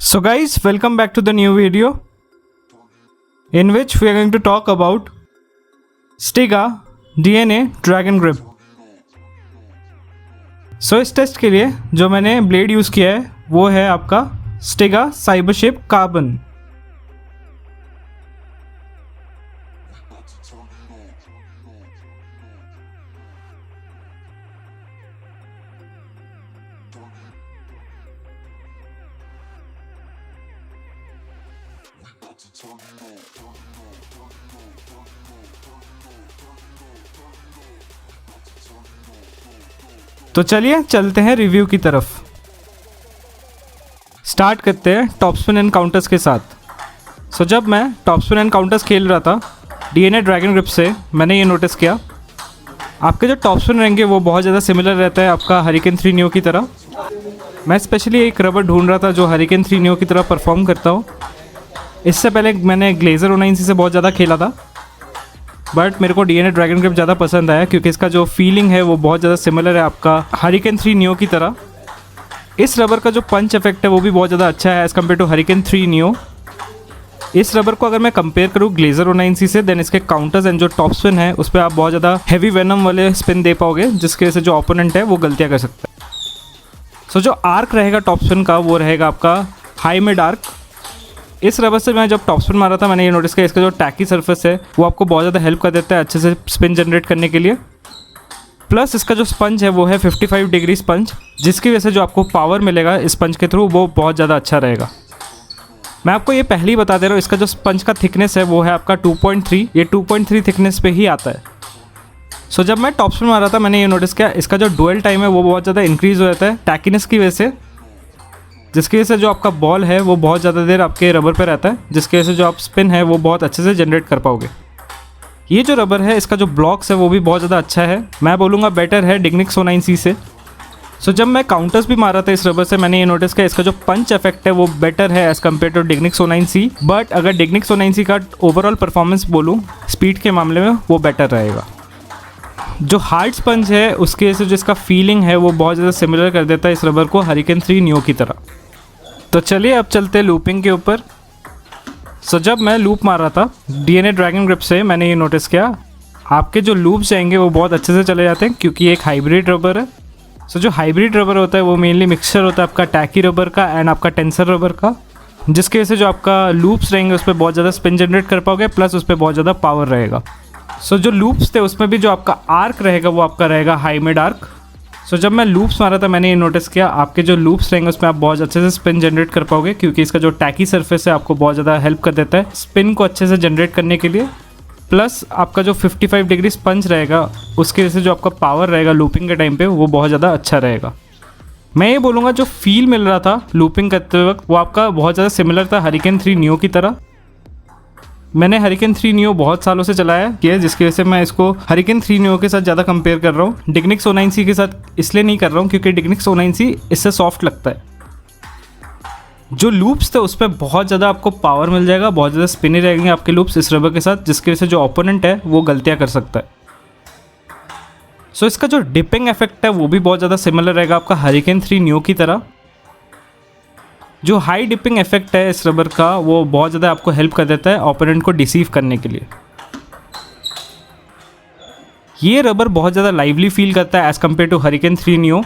So guys, welcome back to the new video in which we are going to talk about Stiga DNA Dragon Grip. So इस test के लिए जो मैंने blade use किया है वो है आपका Stiga CyberShape Carbon. तो चलिए चलते हैं रिव्यू की तरफ। स्टार्ट करते हैं टॉप स्पिन एंड काउंटर्स के साथ। जब मैं टॉप स्पिन एंड काउंटर्स खेल रहा था DNA ड्रैगन ग्रिप से, मैंने ये नोटिस किया आपके जो टॉप स्पिन रहेंगे वो बहुत ज़्यादा सिमिलर रहता है आपका हरिकेन 3 नियो की तरह। मैं स्पेशली एक रबर ढूंढ रहा था जो हरिकेन 3 नियो की तरह परफॉर्म करता हो। इससे पहले मैंने ग्लेजर 09C से बहुत ज़्यादा खेला था, बट मेरे को DNA ड्रैगन ग्रिप ज़्यादा पसंद आया क्योंकि इसका जो फीलिंग है वो बहुत ज़्यादा सिमिलर है आपका हरिकेन 3 नियो की तरह। इस रबर का जो पंच इफेक्ट है वो भी बहुत ज़्यादा अच्छा है as compare to Hurricane 3 Neo. इस रबर को अगर मैं कंपेयर करूँ ग्लेजर 09C से, देन इसके काउंटर्स एंड जो टॉप स्पिन है उस पर आप बहुत ज़्यादा हैवी वेनम वाले स्पिन दे पाओगे, जिसकी वजह से जो ओपोनेंट है वो गलतियाँ कर सकता है। जो आर्क रहेगा टॉप स्पिन का वो रहेगा आपका हाई मिड आर्क। इस रबर से मैं जब टॉप स्पिन मारा था मैंने ये नोटिस किया इसका जो टैकी सरफेस है वो आपको बहुत ज़्यादा हेल्प कर देता है अच्छे से स्पिन जनरेट करने के लिए। प्लस इसका जो स्पंज है वो है 55 डिग्री स्पंज, जिसकी वजह से जो आपको पावर मिलेगा इस स्पंज के थ्रू वो बहुत ज़्यादा अच्छा रहेगा। मैं आपको ये पहले ही बता दे रहा हूँ, इसका जो स्पंज का थिकनेस है वो है आपका 2.3, ये 2.3 थिकनेस पे ही आता है। जब मैं टॉप स्पिन मारा था मैंने ये नोटिस किया इसका जो डुअल टाइम है वो बहुत ज़्यादा इंक्रीज़ हो जाता है टैकीनेस की वजह से, जिसकी वजह से जो आपका बॉल है वो बहुत ज़्यादा देर आपके रबर पे रहता है, जिसकी वजह से जो आप स्पिन है वो बहुत अच्छे से जनरेट कर पाओगे। ये जो रबर है इसका जो ब्लॉक्स है वो भी बहुत ज़्यादा अच्छा है, मैं बोलूँगा बेटर है डिग्निक्स 09C से। जब मैं काउंटर्स भी मारा था इस रबर से मैंने ये नोटिस किया इसका जो पंच इफेक्ट है वो बेटर है as compare to Dignics 09C। But अगर डिग्निक्स 09C का ओवरऑल परफॉर्मेंस बोलूँ स्पीड के मामले में वो बेटर रहेगा। जो हार्ड स्पंज है उसकी वजह से जो इसका फीलिंग है वो बहुत ज़्यादा सिमिलर कर देता है इस रबर को हरिकेन 3 नियो की तरह। तो चलिए अब चलते हैं लूपिंग के ऊपर। जब मैं लूप मार रहा था DNA ड्रैगन ग्रिप से मैंने ये नोटिस किया आपके जो लूप्स जाएंगे वो बहुत अच्छे से चले जाते हैं क्योंकि ये एक हाइब्रिड रबर है। जो हाइब्रिड रबर होता है वो मेनली मिक्सचर होता है आपका टैकी रबर का एंड आपका टेंसर रबर का, जिसकी वजह से जो आपका लूप्स रहेंगे उस पर बहुत ज़्यादा स्पिन जनरेट कर पाओगे, प्लस उस पर बहुत ज़्यादा पावर रहेगा। जो लूप्स थे उसमें भी जो आपका आर्क रहेगा वो आपका रहेगा हाई मिड आर्क। जब मैं लूप्स मारा था मैंने ये नोटिस किया आपके जो लूप्स रहेंगे उसमें आप बहुत अच्छे से स्पिन जनरेट कर पाओगे क्योंकि इसका जो टैकी सरफेस है आपको बहुत ज़्यादा हेल्प कर देता है स्पिन को अच्छे से जनरेट करने के लिए। प्लस आपका जो 55 डिग्री स्पंज रहेगा उसकी वजह से जो आपका पावर रहेगा लूपिंग के टाइम पे वो बहुत ज़्यादा अच्छा रहेगा। मैं ये बोलूँगा जो फील मिल रहा था लूपिंग करते वक्त वो आपका बहुत ज़्यादा सिमिलर था हरिकेन 3 नियो की तरह। मैंने हरिकेन 3 नियो बहुत सालों से चलाया है जिसकी वजह से मैं इसको हरिकेन 3 नियो के साथ ज़्यादा कंपेयर कर रहा हूँ। डिग्निक्स 09C के साथ इसलिए नहीं कर रहा हूँ क्योंकि डिग्निक्स 09C इससे सॉफ्ट लगता है। जो लूप्स थे उस पर बहुत ज़्यादा आपको पावर मिल जाएगा, बहुत ज़्यादा स्पिनी रहेंगे आपके लूप्स इस रबर के साथ, जिसकी वजह से जो ओपोनेंट है वो गलतियाँ कर सकता है। इसका जो डिपिंग इफेक्ट है वो भी बहुत ज़्यादा सिमिलर रहेगा आपका हरिकेन 3 नियो की तरह। जो हाई डिपिंग इफेक्ट है इस रबर का वो बहुत ज़्यादा आपको हेल्प कर देता है ओपोनेंट को डिसीव करने के लिए। ये रबर बहुत ज़्यादा लाइवली फील करता है as compare to Hurricane 3 Neo,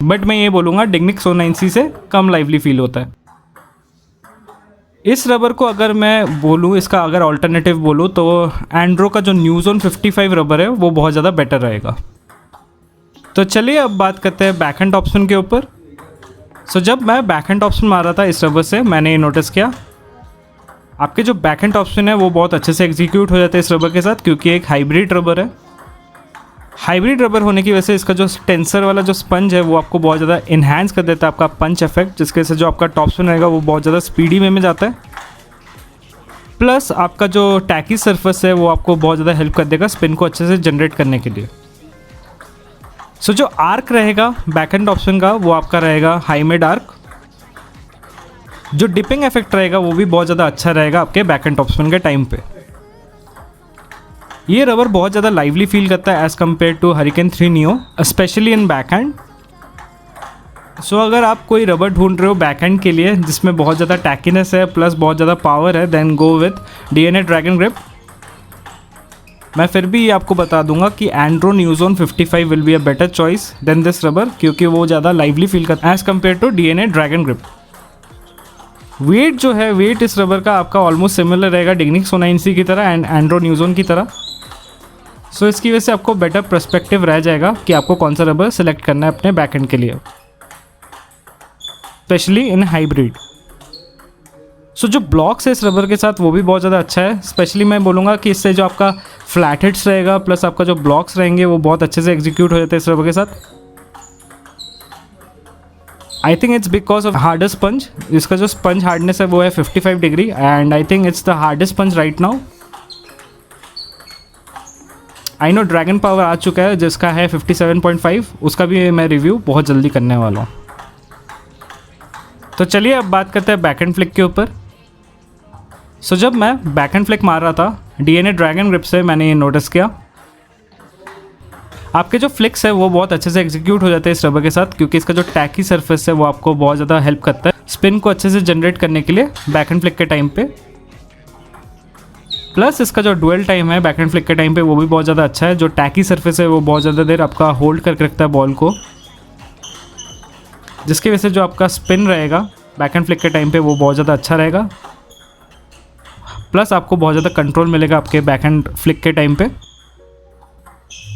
but मैं ये बोलूँगा डिग्निक्स 09C से कम लाइवली फील होता है। इस रबर को अगर मैं बोलूँ इसका अगर ऑल्टरनेटिव बोलूँ तो एंड्रो का जो न्यूज़ोन 55 रबर है वो बहुत ज़्यादा बेटर रहेगा। तो चलिए अब बात करते हैं बैक हैंड टॉप स्पिन के ऊपर। जब मैं बैक हैंड टॉप स्पिन मारा था इस रबर से मैंने ये नोटिस किया आपके जो बैक हैंड टॉप स्पिन है वो बहुत अच्छे से एग्जीक्यूट हो जाता है इस रबर के साथ क्योंकि एक हाइब्रिड रबर है। हाइब्रिड रबर होने की वजह से इसका जो टेंसर वाला जो स्पंज है वो आपको बहुत ज़्यादा इन्हांस कर देता है आपका पंच इफेक्ट, जिसकी वजह से जो आपका टॉप स्पिन रहेगा वो बहुत ज़्यादा स्पीडी वे में जाता है। प्लस आपका जो टैकी सरफेस है वो आपको बहुत ज़्यादा हेल्प कर देगा स्पिन को अच्छे से जनरेट करने के लिए। जो आर्क रहेगा बैक हैंड टॉप स्पिन का वो आपका रहेगा हाई मिड आर्क। जो डिपिंग इफेक्ट रहेगा वो भी बहुत ज़्यादा अच्छा रहेगा आपके बैक हैंड टॉप स्पिन के टाइम पे। ये रबर बहुत ज़्यादा लाइवली फील करता है as compare to Hurricane 3 neo specially in back hand. So अगर आप कोई रबर ढूंढ रहे हो बैकहैंड के लिए जिसमें बहुत ज़्यादा टैकीनेस है प्लस बहुत ज़्यादा पावर है, then go with DNA dragon grip. मैं फिर भी ये आपको बता दूंगा कि Andro Nuzn 55 will be a better choice than this rubber, क्योंकि वो ज़्यादा लाइवली फील करता है as compare to DNA dragon grip. Weight जो है, वेट इस रबर का आपका ऑलमोस्ट सिमिलर रहेगा डिग्निक्स 9C की तरह एंड एंड्रो न्यूज़ोन की तरह। सो इसकी वजह से आपको बेटर पर्सपेक्टिव रह जाएगा कि आपको कौन सा रबर सेलेक्ट करना है अपने बैकएंड के लिए, स्पेशली इन हाइब्रिड। सो जो ब्लॉक्स है इस रबर के साथ वो भी बहुत ज़्यादा अच्छा है। स्पेशली मैं बोलूँगा कि इससे जो आपका फ्लैट हेड्स रहेगा प्लस आपका जो ब्लॉक्स रहेंगे वो बहुत अच्छे से एग्जीक्यूट हो जाते हैं इस रबर के साथ। I think it's because of harder sponge. इसका जो स्पंज हार्डनेस है वो है 55 degree and I think it's the hardest sponge right now. I know dragon power आ चुका है जिसका है 57.5, उसका भी मैं रिव्यू बहुत जल्दी करने वाला हूँ। तो चलिए अब बात करते हैं बैकएंड फ्लिक के ऊपर। सो जब मैं बैकएंड फ्लिक मार रहा था DNA ड्रैगन ग्रिप से, मैंने ये नोटिस किया आपके जो फ्लिक्स है वो बहुत अच्छे से एग्जीक्यूट हो जाते हैं इस रबर के साथ, क्योंकि इसका जो टैकी सरफेस है वो आपको बहुत ज़्यादा हेल्प करता है स्पिन को अच्छे से जनरेट करने के लिए बैकएंड फ्लिक के टाइम पे। प्लस इसका जो डुअल टाइम है बैकएंड फ्लिक के टाइम पे वो भी बहुत ज़्यादा अच्छा है। जो टैकी सरफेस है वो बहुत ज़्यादा देर आपका होल्ड करके रखता है बॉल को, जिसकी वजह से जो आपका स्पिन रहेगा बैकएंड फ्लिक के टाइम पे वो बहुत ज़्यादा अच्छा रहेगा। प्लस आपको बहुत ज़्यादा कंट्रोल मिलेगा आपके बैकएंड फ्लिक के टाइम पे।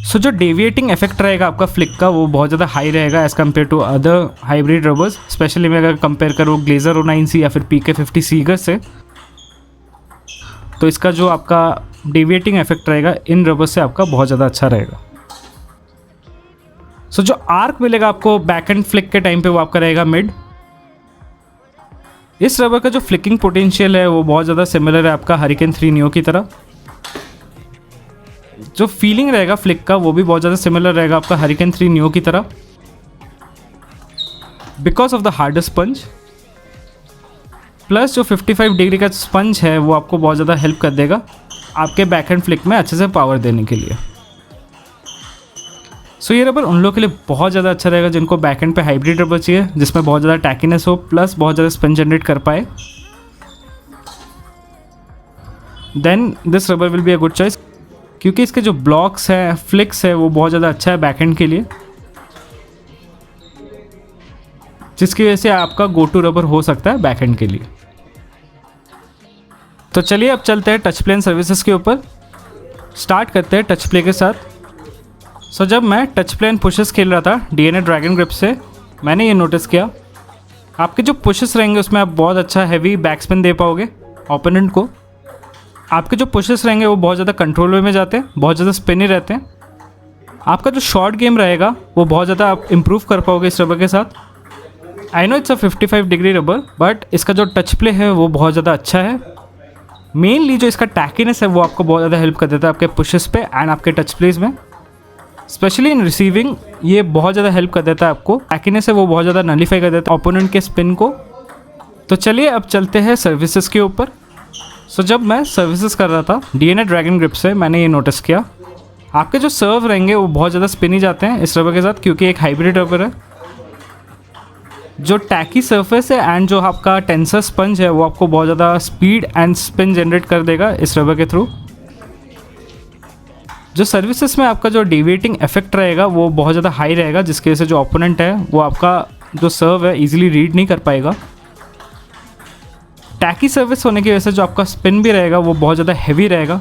सो जो डेविएटिंग इफेक्ट रहेगा आपका फ्लिक का वो बहुत ज़्यादा हाई रहेगा as compare to other hybrid rubbers. Specially मैं अगर कंपेयर करूँ ग्लेजर 09C या फिर PK50 सीगर से, तो इसका जो आपका डेविएटिंग इफेक्ट रहेगा इन रबर्स से आपका बहुत ज़्यादा अच्छा रहेगा। सो जो आर्क मिलेगा आपको बैकएंड फ्लिक के टाइम पे वो आपका रहेगा मिड। इस रबर का जो फ्लिकिंग पोटेंशियल है वो बहुत ज़्यादा सिमिलर है आपका हरिकेन 3 नियो की तरह। जो फीलिंग रहेगा फ्लिक का वो भी बहुत ज़्यादा सिमिलर रहेगा आपका हरिकेन 3 नियो की तरह, because of the harder sponge. Plus जो 55 डिग्री का स्पंज है वो आपको बहुत ज़्यादा हेल्प कर देगा आपके बैकएंड फ्लिक में अच्छे से पावर देने के लिए। सो ये रबर उन लोगों के लिए बहुत ज़्यादा अच्छा रहेगा जिनको बैकएंड पे हाइब्रिड रबर चाहिए जिसमें बहुत ज़्यादा टैकीनेस हो प्लस बहुत ज़्यादा स्पिन जनरेट कर पाए। Then this rubber will be a good choice, क्योंकि इसके जो ब्लॉक्स है फ्लिक्स है वो बहुत ज़्यादा अच्छा है बैकएंड के लिए, जिसकी वजह से आपका गो टू रबर हो सकता है बैकएंड के लिए। तो चलिए अब चलते हैं टच प्लेन सर्विसेज के ऊपर। स्टार्ट करते हैं टच प्ले के साथ। सो जब मैं टच प्लेन पुशेस खेल रहा था DNA ड्रैगन ग्रिप से, मैंने ये नोटिस किया आपके जो पुशेस रहेंगे उसमें आप बहुत अच्छा हैवी बैक स्पिन दे पाओगे ओपोनेंट को। आपके जो पुशेस रहेंगे वो बहुत ज़्यादा कंट्रोल वे में जाते हैं, बहुत ज़्यादा स्पिनी रहते हैं। आपका जो शॉर्ट गेम रहेगा वो बहुत ज़्यादा आप इम्प्रूव कर पाओगे इस रबर के साथ। I know it's a 55 degree rubber, but इसका जो टच प्ले है वो बहुत ज़्यादा अच्छा है। मेनली जो इसका टैकीनेस है वो आपको बहुत ज़्यादा हेल्प कर देता है आपके पुशेस पे एंड आपके टच प्लेज में, स्पेशली इन रिसीविंग। ये बहुत ज़्यादा हेल्प कर देता है आपको। टैकीनेस है वो बहुत ज़्यादा नलीफाई कर देता है ओपोनेंट के स्पिन को। तो चलिए अब चलते हैं सर्विसेज के ऊपर। सो जब मैं सर्विसेज कर रहा था DNA ड्रैगन ग्रिप से, मैंने ये नोटिस किया आपके जो सर्व रहेंगे वो बहुत ज़्यादा स्पिनी जाते हैं इस रबर के साथ, क्योंकि एक हाइब्रिड रबर है। जो टैकी सरफेस है एंड जो आपका टेंसर स्पंज है वो आपको बहुत ज़्यादा स्पीड एंड स्पिन जनरेट कर देगा इस रबर के थ्रू। जो सर्विसेज में आपका जो डेविएटिंग इफेक्ट रहेगा वो बहुत ज़्यादा हाई रहेगा, जिसकी वजह से जो ओपोनेंट है वो आपका जो सर्व है इजीली रीड नहीं कर पाएगा। टैकी सर्विस होने की वजह से जो आपका स्पिन भी रहेगा वो बहुत ज़्यादा हैवी रहेगा।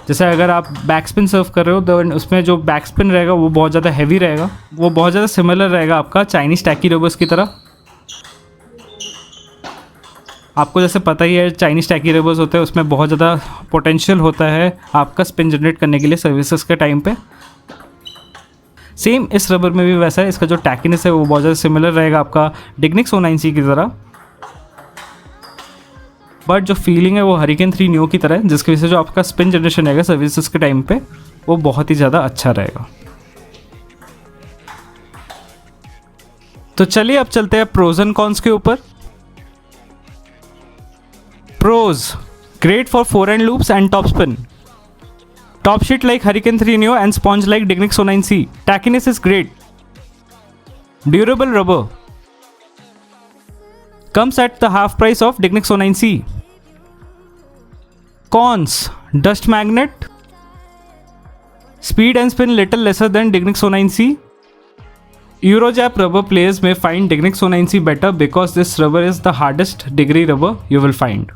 जैसे अगर आप बैक स्पिन सर्व कर रहे हो तो उसमें जो बैक स्पिन रहेगा वो बहुत ज़्यादा हैवी रहेगा। वो बहुत ज़्यादा सिमिलर रहेगा आपका चाइनीज़ टैकी रबर्स की तरह। आपको जैसे पता ही है चाइनीज़ टैकी रबर्स होते हैं उसमें बहुत ज़्यादा पोटेंशियल होता है आपका स्पिन जनरेट करने के लिए सर्विसेज के टाइम पे। सेम इस रबर में भी वैसा है, इसका जो टैकीनेस है वो बहुत ज़्यादा सिमिलर रहेगा आपका डिग्निक्स 09C की तरह, बट जो फीलिंग है वो हरिकेन 3 नियो की तरह है, जिसकी वजह से जो आपका स्पिन जनरेशन रहेगा सर्विसेज के टाइम पे वो बहुत ही ज़्यादा अच्छा रहेगा। तो चलिए अब चलते हैं प्रोज एंड कॉन्स के ऊपर। Pros: great for forehand loops and topspin. Top sheet like Hurricane 3 Neo and sponge like Dignix 09C. Tackiness is great. Durable rubber. Comes at the half price of Dignix 09C. Cons. Dust magnet. Speed and spin little lesser than Dignix 09C. Eurojap rubber players may find Dignix 09C better because this rubber is the hardest degree rubber you will find.